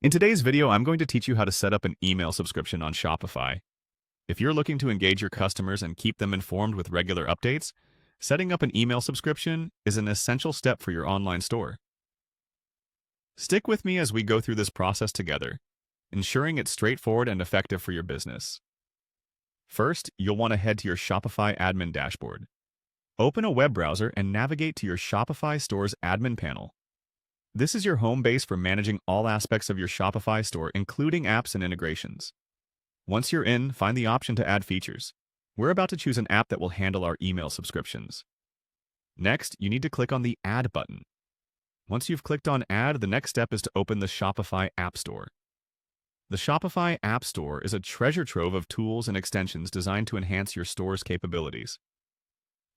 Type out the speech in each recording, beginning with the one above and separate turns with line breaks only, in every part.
In today's video, I'm going to teach you how to set up an email subscription on Shopify. If you're looking to engage your customers and keep them informed with regular updates, setting up an email subscription is an essential step for your online store. Stick with me as we go through this process together, ensuring it's straightforward and effective for your business. First, you'll want to head to your Shopify admin dashboard. Open a web browser and navigate to your Shopify store's admin panel. This is your home base for managing all aspects of your Shopify store, including apps and integrations. Once you're in, find the option to add features. We're about to choose an app that will handle our email subscriptions. Next, you need to click on the Add button. Once you've clicked on Add, the next step is to open the Shopify App Store. The Shopify App Store is a treasure trove of tools and extensions designed to enhance your store's capabilities.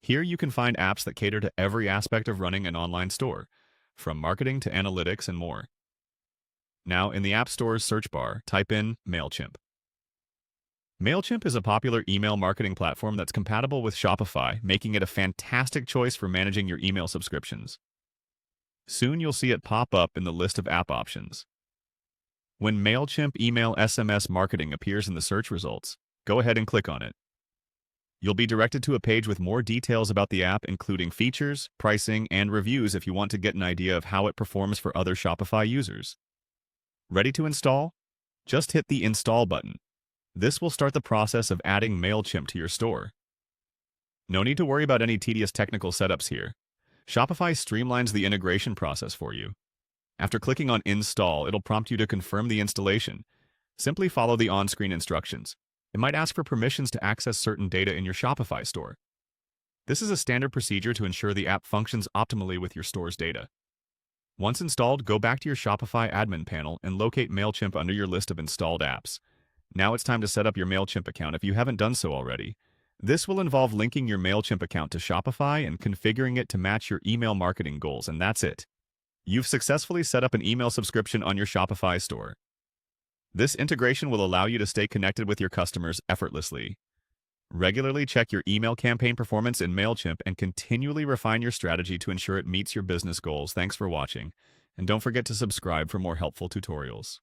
Here you can find apps that cater to every aspect of running an online store, from marketing to analytics and more. Now, in the App Store's search bar, type in MailChimp. MailChimp is a popular email marketing platform that's compatible with Shopify, making it a fantastic choice for managing your email subscriptions. Soon you'll see it pop up in the list of app options. When MailChimp Email SMS Marketing appears in the search results, go ahead and click on it. You'll be directed to a page with more details about the app, including features, pricing, and reviews if you want to get an idea of how it performs for other Shopify users. Ready to install? Just hit the Install button. This will start the process of adding MailChimp to your store. No need to worry about any tedious technical setups here. Shopify streamlines the integration process for you. After clicking on Install, it'll prompt you to confirm the installation. Simply follow the on-screen instructions. It might ask for permissions to access certain data in your Shopify store. This is a standard procedure to ensure the app functions optimally with your store's data. Once installed, go back to your Shopify admin panel and locate MailChimp under your list of installed apps. Now it's time to set up your MailChimp account if you haven't done so already. This will involve linking your MailChimp account to Shopify and configuring it to match your email marketing goals, and that's it. You've successfully set up an email subscription on your Shopify store. This integration will allow you to stay connected with your customers effortlessly. Regularly check your email campaign performance in MailChimp and continually refine your strategy to ensure it meets your business goals. Thanks for watching, and don't forget to subscribe for more helpful tutorials.